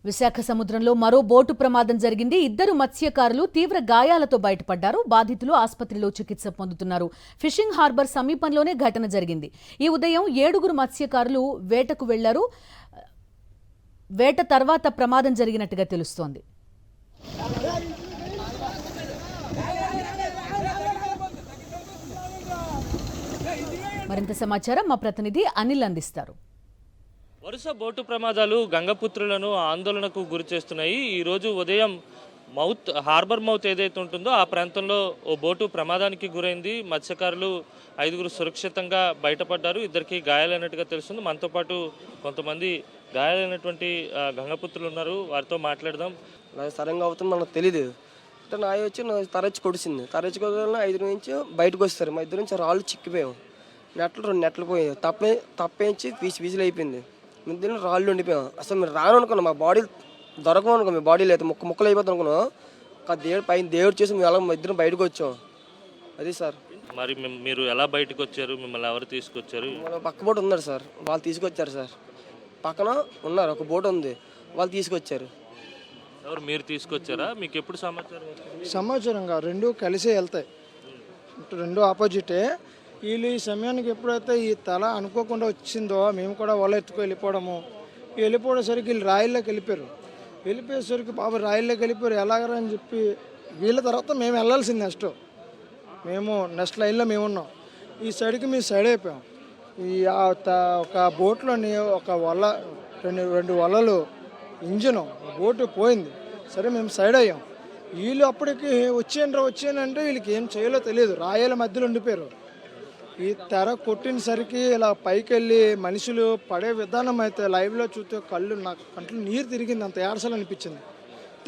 విశాఖ సముద్రంలో మరో బోటు ప్రమాదం జరిగింది. ఇద్దరు మత్స్యకారులు తీవ్ర గాయాలతో బయటపడ్డారు. బాధితులు ఆసుపత్రిలో చికిత్స పొందుతున్నారు. ఫిషింగ్ హార్బర్ సమీపంలోనే ఘటన జరిగింది. ఈ ఉదయం 7 మత్స్యకారులు వేటకు వెళ్లారు. వేట తర్వాత ప్రమాదం జరిగినట్టుగా తెలుస్తోంది. మరింత సమాచారం మా ప్రతినిధి అనిల్ అందిస్తారు. వరుస బోటు ప్రమాదాలు గంగపుత్రులను ఆందోళనకు గురి చేస్తున్నాయి. ఈరోజు ఉదయం హార్బర్ మౌత్ ఏదైతే ఉంటుందో ఆ ప్రాంతంలో ఓ బోటు ప్రమాదానికి గురైంది. మత్స్యకారులు 5 సురక్షితంగా బయటపడ్డారు. ఇద్దరికి గాయాలైనట్టుగా తెలుస్తుంది. మనతో పాటు కొంతమంది గాయాలైనటువంటి గంగపుత్రులు ఉన్నారు. వారితో మాట్లాడదాం. నాకు సడన్గా అవుతుంది మనకు తెలియదు. నాయ వచ్చి తరచి కొడిసింది. తరచి కొడగానే 5 నుంచి బయటకు వస్తారు. మా ఇద్దరు నుంచి రాళ్ళు చిక్కిపోయాం. 2 నెట్లు పోయాయి. తప్పేంచి విజిల్ అయిపోయింది. మేము రాళ్ళు ఉండిపోయాం. అసలు మీరు రాను అనుకున్నాం. మా బాడీ దొరకము అనుకో, మీ బాడీలో అయితే ముక్కలు అయిపోతాం అనుకున్నాం. దేవుడు చేసి మేము ఎలా మా ఇద్దరం బయటకు వచ్చాం. అది సార్. మరి మీరు ఎలా బయటకు వచ్చారు? మిమ్మల్ని ఎవరు తీసుకొచ్చారు? పక్క బోట్ ఉన్నారు సార్, వాళ్ళు తీసుకొచ్చారు సార్. పక్కన ఉన్నారు, ఒక బోట్ ఉంది, వాళ్ళు తీసుకొచ్చారు. ఎవరు మీరు తీసుకొచ్చారా? మీకు ఎప్పుడు సమాచారంగా రెండు కలిసే వెళ్తాయి, రెండు ఆపోజిటే. వీళ్ళు ఈ సమయానికి ఎప్పుడైతే ఈ తల అనుకోకుండా వచ్చిందో మేము కూడా వల ఎత్తుకు వెళ్ళిపోవడానికి వీళ్ళు రాయిల్లోకి వెళ్ళిపోయేసరికి రాయిల్లోకి వెళ్ళిపోయారు. ఎలాగరా అని చెప్పి వీళ్ళ తర్వాత మేము వెళ్ళాల్సింది నెక్స్ట్ లైన్లో మేము ఉన్నాం. ఈ సైడ్కి మేము సైడ్ అయిపోయాం. ఒక బోట్లోని ఒక వల రెండు వలలు ఇంజను బోటు పోయింది. సరే మేము సైడ్ అయ్యాం. వీళ్ళు అప్పటికి వచ్చానంటే వీళ్ళకి ఏం చేయాలో తెలియదు. రాయల మధ్యలో ఉండిపోయారు. ఈ తెర కొట్టినసరికి ఇలా పైకి వెళ్ళి మనుషులు పడే విధానం అయితే లైవ్లో చూస్తే నాకు కంట్లో నీరు తిరిగింది. అంత ఏడ్చాలి అనిపించింది.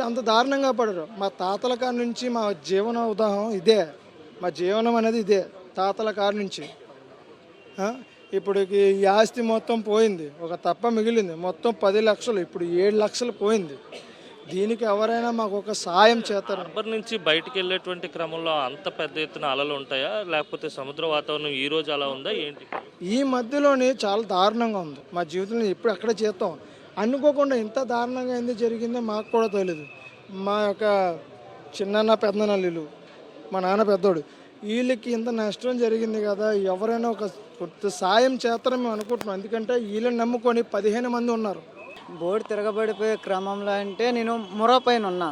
అంత దారుణంగా పడరు. మా తాతల కాడి నుంచి మా జీవన ఉదాహరణ ఇదే. మా జీవనం అనేది ఇదే తాతల కాడి నుంచి. ఇప్పటికి ఈ ఆస్తి మొత్తం పోయింది, ఒక తప్ప మిగిలింది. మొత్తం 10 లక్షలు, ఇప్పుడు 7 లక్షలు పోయింది. దీనికి ఎవరైనా మాకు ఒక సాయం చేస్తారు. హార్బర్ నుంచి బయటికి వెళ్ళేటువంటి క్రమంలో అంత పెద్ద ఎత్తున అలలు ఉంటాయా, లేకపోతే సముద్ర వాతావరణం ఈ రోజు అలా ఉందా ఏంటి? ఈ మధ్యలోనే చాలా దారుణంగా ఉంది. మా జీవితంలో ఎప్పుడు ఎక్కడ చేస్తాం అనుకోకుండా ఇంత దారుణంగా ఎందుకు జరిగిందో మాకు కూడా తెలియదు. మా యొక్క చిన్న పెద్దనల్లులు, మా నాన్న పెద్దోడు, వీళ్ళకి ఇంత నష్టం జరిగింది కదా, ఎవరైనా ఒక కొత్త సాయం చేస్తారని మేము అనుకుంటున్నాం. ఎందుకంటే వీళ్ళని నమ్ముకొని 15 మంది ఉన్నారు. బోర్డు తిరగబడిపోయే క్రమంలో అంటే నేను ముర పైన ఉన్నా.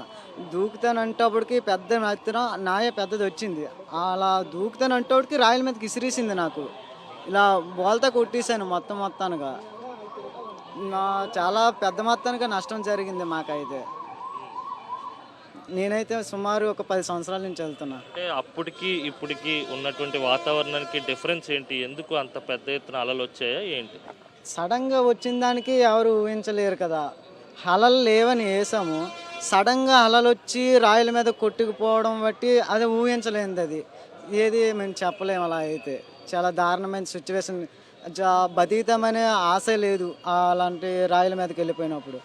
దూకుతానంటప్పటికి పెద్ద ఎత్తున నాయ పెద్దది వచ్చింది. అలా దూకుతానంటప్పటికి రాయల మీదకి ఇసిరేసింది. నాకు ఇలా బోల్తా కొట్టేశాను మొత్తానుగా. చాలా పెద్ద మొత్తానికి నష్టం జరిగింది మాకైతే. నేనైతే సుమారు ఒక 10 సంవత్సరాల నుంచి వెళ్తున్నా. అంటే అప్పటికి ఇప్పటికి ఉన్నటువంటి వాతావరణానికి డిఫరెన్స్ ఏంటి? ఎందుకు అంత పెద్ద ఎత్తున అలలు వచ్చాయా ఏంటి? సడన్గా వచ్చిన దానికి ఎవరు ఊహించలేరు కదా. అలలు లేవని వేసాము, సడన్గా అలలు వచ్చి రాయల మీద కొట్టుకుపోవడం బట్టి అది ఊహించలేనిది. అది ఏది మేము చెప్పలేము. అలా అయితే చాలా దారుణమైన సిచ్యువేషన్. బతీతమనే ఆశ లేదు. అలాంటి రాయల మీదకి వెళ్ళిపోయినప్పుడు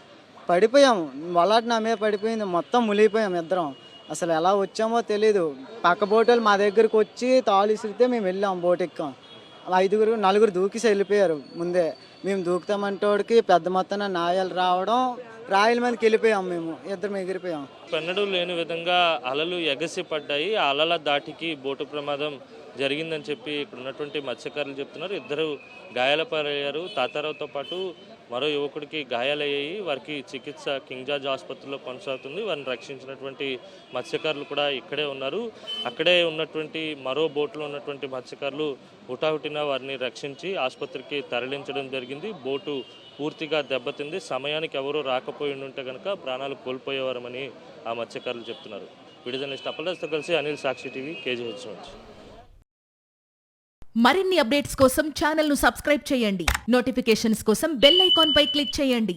పడిపోయాము. వలాటి నా మీద పడిపోయింది, మొత్తం మునిగిపోయాము ఇద్దరం. అసలు ఎలా వచ్చామో తెలీదు. పక్క బోటలు మా దగ్గరకు వచ్చి తాళి ఇసిరితే మేము వెళ్ళాం, బోట్ ఎక్కాం. 4 దూకిసి వెళ్ళిపోయారు ముందే. మేము దూకుతామంటోడికి పెద్ద మొత్తాన నాయలు రావడం, రాయల మీదకి వెళ్ళిపోయాం. మేము ఇద్దరం ఎగిరిపోయాం. పెన్నడూ లేని విధంగా అలలు ఎగసి పడ్డాయి. ఆ అలల దాటికి బోటు ప్రమాదం జరిగిందని చెప్పి ఇక్కడ ఉన్నటువంటి మత్స్యకారులు చెప్తున్నారు. 2 గాయాల పాలయ్యారు. తాతారావుతో పాటు మరో యువకుడికి గాయాలయ్యాయి. వారికి చికిత్స కింగ్ జార్జ్ ఆసుపత్రిలో కొనసాగుతుంది. వారిని రక్షించినటువంటి మత్స్యకారులు కూడా ఇక్కడే ఉన్నారు. అక్కడే ఉన్నటువంటి మరో బోట్లో ఉన్నటువంటి మత్స్యకారులు హుటాహుటిన వారిని రక్షించి ఆసుపత్రికి తరలించడం జరిగింది. బోటు పూర్తిగా దెబ్బతింది. సమయానికి ఎవరూ రాకపోయి ఉంటే కనుక ప్రాణాలు కోల్పోయేవారమని ఆ మత్స్యకారులు చెప్తున్నారు. విడుదల అప్పలరాజుతో కలిసి అనిల్, సాక్షి టీవీ, కేజీహెచ్ నుంచి. మరిన్ని అప్డేట్స్ కోసం ఛానల్ను సబ్స్క్రైబ్ చేయండి. నోటిఫికేషన్స్ కోసం బెల్ ఐకాన్ పై క్లిక్ చేయండి.